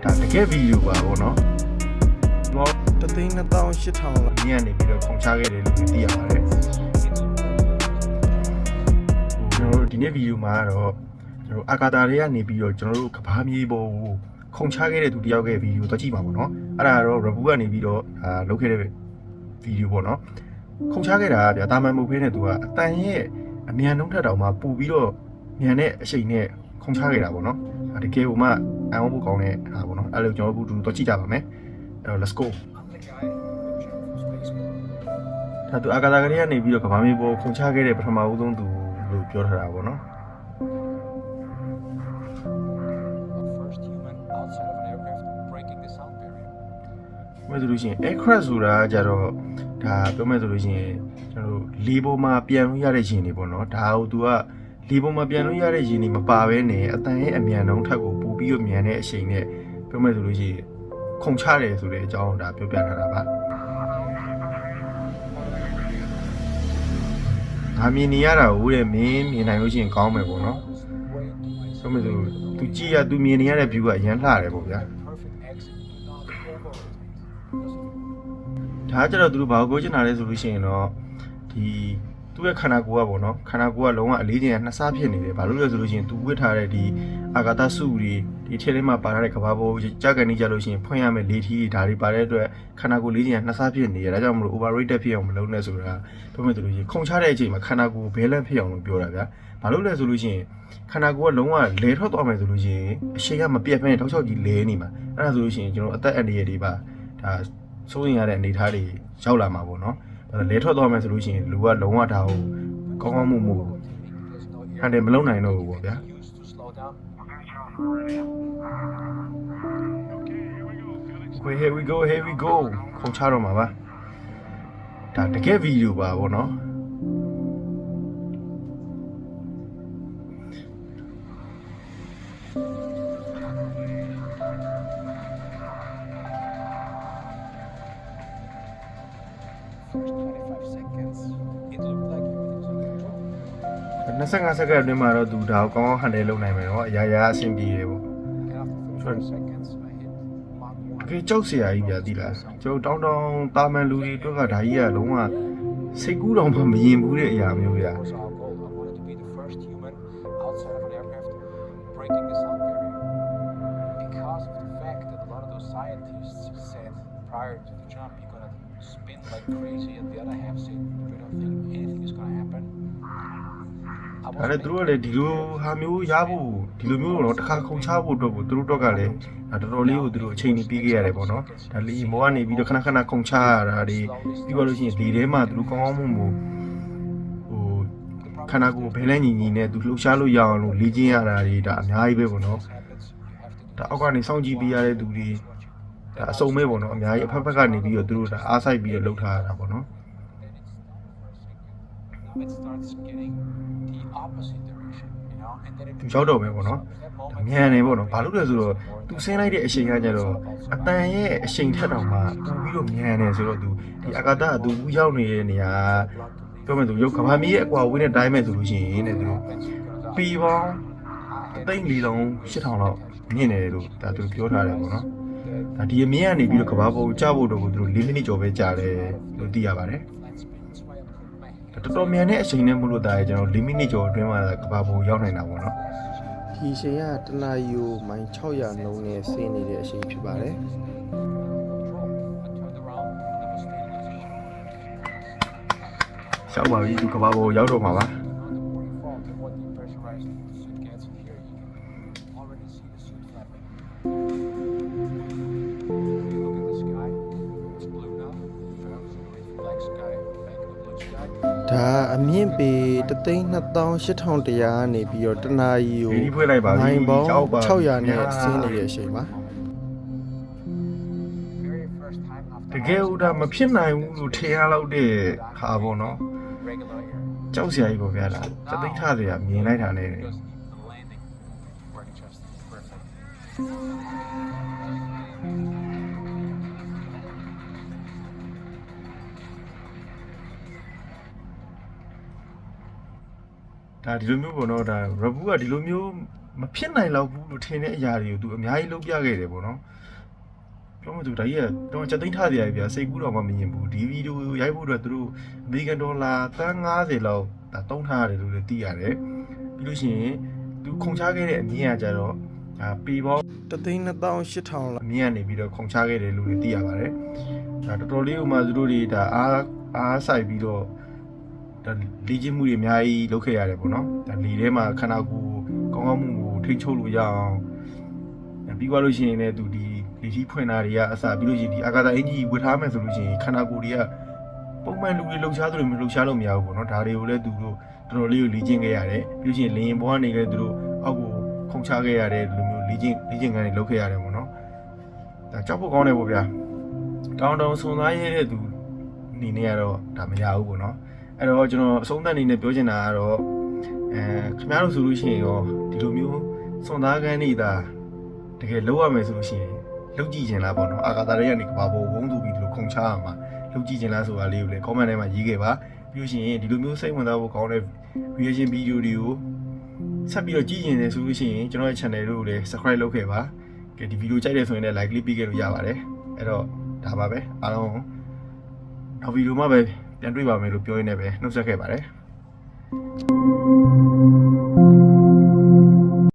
ဒါတကယ်ဗီဒီယိုပါပေါ့နော်တသိန်း2800လောက်မြင်နေပြီးတော့ခုံချခဲ့တယ်လို့သိရပါတယ်ကျွန်တော်တို့ဒီနေ့ဗီဒီယိုမှာတော့ကျွန်တော်အာကာတာတွေကနေပြီးတော့ကျွန်တော်တို့ကဘာမြေပေါ်ကိုခုံချခဲ့တဲ့သူတယောက်ရဲ့ဗီဒီယိုတော့ကြည့်ပါပေါ့နော်အဲ့ဒါတော့ review ကနေပြီးတော့လုပ်ခဲ့တဲ့ဗီဒီယိုပေါ့နော်ခုံချခဲ့တာဗျာတာမန်မဟုတ်ဘဲနဲ့သူကအတန်ရဲ့အမြန်နှုန်းထက်တောင်မှပို့ပြီးတော့မြန်တဲ့အချိန်နဲ့ခုံချခဲ့တာပေါ့နော်တကယ်ဟိုမှအံ့ဩဖို့ကောင်းတဲ့ဟာပေါ့နော်အဲ့လိုကျွန်တော်တို့တော့ကြည့်ကြပါမယ်အဲ့တော့ let's go ဒါသူအာကာသကလေးကနေပြီးတော့ကမ္ဘာမြေပေါ်ခုန်ချခဲ့တဲ့ပထမဦးဆုံးသူလို့ပြောထားတာပေါ့နော်ပြောဆိုလို့ရှိရင် aircraft ဆိုတာကြတော့ဒါပြောမယ်ဆိုလို့ရှိရင်ကျွန်တော်တို့လေပေါ်မှာပြန်လို့ရတဲ့ယာဉ်တွေပေါ့နော်ဒါကိုသူကလေပေါ်မှာပြန်လို့ရတဲ့ယာဉ်တွေမပါဘဲနဲ့အတန်ရဲ့အမြန်နှုန်းထက်ကိုပိုပြီးတော့မြန်တဲ့အချိန်နဲ့ပြောမယ်ဆိုလို့ရှိရင်ခုန်ချတယ်ဆိုတဲ့အကြောင်းဒါပြောပြထားတာပါငါမြင်နေရတာကိုတဲ့မင်းမြင်နိုင်လို့ရှိရင်ကောင်းမယ်ပေါ့နော်ဆိုမှဆိုသူကြည့်ရသူမြင်နေရတဲ့ view ကအရန်လှတယ်ပေါ့ဗျာဒါကြတော့သူတို့ဘာကိုကိုချင်တာလဲဆိုလို့ရှိရင်တော့ဒီသူ့ရဲ့ခန္ဓာကိုယ်ကပေါ့နော်ခန္ဓာကိုယ်ကလုံးဝအလေးချိန်ကနှစ်ဆဖြစ်နေတယ်ဘာလို့လဲဆိုလို့ရှိရင်သူဝတ်ထားတဲ့ဒီအာဂါသစုတွေဒီထဲထဲမှာပါထားတဲ့ကဘာပေါ်ကြက်ကနေကြလို့ရှိရင်ဖွင့်ရမယ်လေထီးဒါတွေပါတဲ့အတွက်ခန္ဓာကိုယ်လေးချိန်ကနှစ်ဆဖြစ်နေရဒါကြောင့်မလို့ overrated ဖြစ်အောင်မလုပ်နဲ့ဆိုတာပြောမယ်ဆိုလို့ရှိရင်ခုန်ချတဲ့အချိန်မှာခန္ဓာကိုယ် balance ဖြစ်အောင်လို့ပြောတာဗျာဘာလို့လဲဆိုလို့ရှိရင်ခန္ဓာကိုယ်ကလုံးဝလဲထွက်သွားမယ်ဆိုလို့ရှိရင်အရှိန်ကမပြတ်ဘဲနဲ့တောက်ချောက်ကြီးလဲနေမှာအဲ့ဒါဆိုလို့ရှိရင်ကျွန်တော်အသက်အန္တရာယ်တွေပါဒါစိုးရင်ရတဲ့အနေအထားတွေရောက်လာမှာပေါ့နော်လဲထွက်သွားမယ်ဆိုလို့ရှိရင်လူကလုံးဝဒါကိုကောင်းကောင်းမှုဟန်တယ်မလုံနိုင်တော့ဘူးပေါ့ဗျာhere we go ခုံချတော့မှာပါဒါတကယ်ဗီဒီယိုပါပေါ့နော်25စက္ကန့်အတွင်းမှာတော့သူဒါကိုကောင်းကောင်းဟန်တယ်လုပ်နိုင်မယ်နော်အရာအဆင်ပြေတယ်ပေါ့ဒီကြောက်စရာကြီးပြသိလားကျွန်တော်တောင်းတာမန်လူတွေအတွက်ကဒါကြီးကလုံးဝစိတ်ကူးတောင်မှမရင်ဘူးတဲ့အရာမျိုးဗျာprior to the jump you're going to spin like crazy and the other half say we don't think anything is going to happen အဲ့ဒါသူတို့ကလည်းဒီလိုဟာမျိုးရဖို့ဒီလိုမျိုးတော့တစ်ခါခုန်ချဖို့အတွက်ကိုသူတို့တော့ကလည်းတော်တော်လေးကိုသူတို့အချိန်ကြီးပြီးခဲ့ရတယ်ပေါ့နော်ဒါလီမောကနေပြီးတော့ခဏခုန်ချရတာတွေပြီးတော့လို့ရှိရင်ဒီထဲမှာသူတို့ကောင်းကောင်းမှုဟိုခန္ဓာကိုယ်ဘယ်လဲညီညီနဲ့သူလှုပ်ရှားလို့ရအောင်လို့လေ့ကျင့်ရတာတွေဒါအများကြီးပဲပေါ့နော်ဒါအောက်ကနေစောင့်ကြည့်ပေးရတဲ့သူတွေဒါအစုံပဲပေါ့နော်အများကြီးအဖက်ဖက်ကနေပြီးတော့သူတို့ဒါအားဆိုင်ပြီးတော့လှုပ်ထားရတာပေါ့နော်သူရောက်တော့ပဲပေါ့နော်မြန်နေပေါ့နော်ဘာလို့လဲဆိုတော့သူဆင်းလိုက်တဲ့အချိန်ကကျတော့အတန်ရဲ့အချိန်ထက်တော့မှပိုပြီးတော့မြန်နေဆိုတော့သူဒီအာကာသကသူရောက်နေတဲ့နေရာပြောမယ်ဆိုရုပ်ကဘာမီးရဲ့အကွာဝေးနဲ့တိုင်းမဲ့ဆိုလို့ရှိရင်တဲ့သူပီပေါင်း3,400 8,000လောက်မြင့်နေတယ်လို့ဒါသူပြောထားတယ်ပေါ့နော်ဒါဒီအမြင့်ကနေပြီးတော့ကဘာပေါ်ကျဖို့တော့ကိုသူတို့4မိနစ်ကျော်ပဲကြာတယ်လို့သိရပါတယ်တော်တော်မြန်တဲ့အချိန်နဲ့မလို့တာကျွန်တော်4မိနစ်ကျော်အတွင်းမှာကဘာပေါ်ရောက်နိုင်တာပေါ့နော်ဒီအချိန်ကတနာရီကိုမိုင်600နှုန်းနဲ့ဆင်းနေတဲ့အချိန်ဖြစ်ပါတယ်ရှောက်ပါပြီသူကဘာပေါ်ရောက်တော့မှာပါဒါအမြင့်ပေ328,100ကနေပြီးတော့တနာရီကိုမိုင်ပေါင်း600နဲ့ဆင်းနေတဲ့အချိန်ပါတကယ်ဦးဒါမဖြစ်နိုင်ဘူးလို့ထင်ရလောက်တဲ့ဟာပေါ့နော်ကြောက်စရာကြီးပေါ့ဗျာလားသတိထားစရာမြင်လိုက်တာနဲ့ဒါဒီလိုမျိုးပေါ့နော်ဒါ review ကဒီလိုမျိုး မဖြစ်နိုင်တော့ဘူးလို့ထင်တဲ့အရာတွေကိုသူအများကြီးလုပ်ပြခဲ့တယ်ပေါ့နော်ပြောမှသူဒါကြီးကတော့ချက်သိမ်းထားကြရပြီဗျာစိတ်ကူးတော့မှမမြင်ဘူးဒီဗီဒီယိုရိုက်ဖို့အတွက်သူတို့အမေရိကန်ဒေါ်လာသန်း90လောက်ဒါတုံးထားရတယ်လို့လည်းသိရတယ်ပြီးလို့ရှိရင်သူခုံချခဲ့တဲ့အမြင်ကကြတော့ပေပေါင်း 328,000 လောက် အမြင်ကနေပြီးတော့ခုံချခဲ့တယ်လို့လည်းသိရပါတယ်ဒါတော်တော်လေးဥမာသူတို့တွေဒါအားဆိုင်ပြီးတော့ဒါလေ့ကျင့်မှုတွေအများကြီးလုပ်ခဲ့ရတယ်ပေါ့နော်ဒါလေထဲမှာခန္ဓာကိုယ်ကောင်းကောင်းမှုကိုထိန်းချုပ်လို့ရအောင်ပြီးသွားလို့ရှိရင်လည်းသူဒီလေထီးဖွင့်တာတွေကအစားပြီးလို့ရှိရင်ဒီအာကာသအင်ကြီးဝတ်ထားမယ်ဆိုလို့ရှိရင်ခန္ဓာကိုယ်တွေကပုံမှန်လူတွေလှုပ်ရှားသလိုမျိုးလှုပ်ရှားလို့မရဘူးပေါ့နော်ဒါတွေကိုလည်းသူတို့တော်တော်လေးကိုလေ့ကျင့်ခဲ့ရတယ်ပြီးလို့ရှိရင်လေရင်ပေါ်ကနေလည်းသူတို့အောက်ကိုခုံချခဲ့ရတယ်ဒီလိုမျိုးလေ့ကျင့်ခန်းတွေလုပ်ခဲ့ရတယ်ပေါ့နော်ဒါကြောက်ဖို့ကောင်းတယ်ပေါ့ဗျာတောင်းစုံသားရဲတဲ့သူအနေနဲ့ကတော့ဒါမရဘူးပေါ့နော်အဲ့တော့ကျွန်တော်အဆုံးသတ်အနေနဲ့ပြောချင်တာကတော့ခင်ဗျားတို့ဆိုလို့ရှိရင်ရောဒီလိုမျိုးစွန်သားကန်းနေတာတကယ်လောက်ရမယ်ဆိုလို့ရှိရင်လောက်ကြည့်ချင်လားပေါ့နော်အာကာသတွေကနေကဘာပေါ်ဝုန်းသူပြီးဒီလိုခုံချရမှာလောက်ကြည့်ချင်လားဆိုတာလေးကိုလည်း comment ထဲမှာရေးခဲ့ပါပြီးလို့ရှိရင်ဒီလိုမျိုးစိတ်ဝင်စားဖို့ကောင်းတဲ့ reaction video တွေကိုဆက်ပြီးတော့ကြည့်ရင်လည်းဆိုလို့ရှိရင်ကျွန်တော်ရဲ့ channel ကိုလည်း subscribe လုပ်ခဲ့ပါကဲဒီ video ကြိုက်တယ်ဆိုရင်လည်း like လေးပေးခဲ့လို့ရပါတယ်အဲ့တော့ဒါပါပဲအားလုံးနောက် video မှာပဲပြန်တွေ့ပါမယ်လို့ပြောရင်းနဲ့ပဲနှုတ်ဆက်ခဲ့ပါတယ်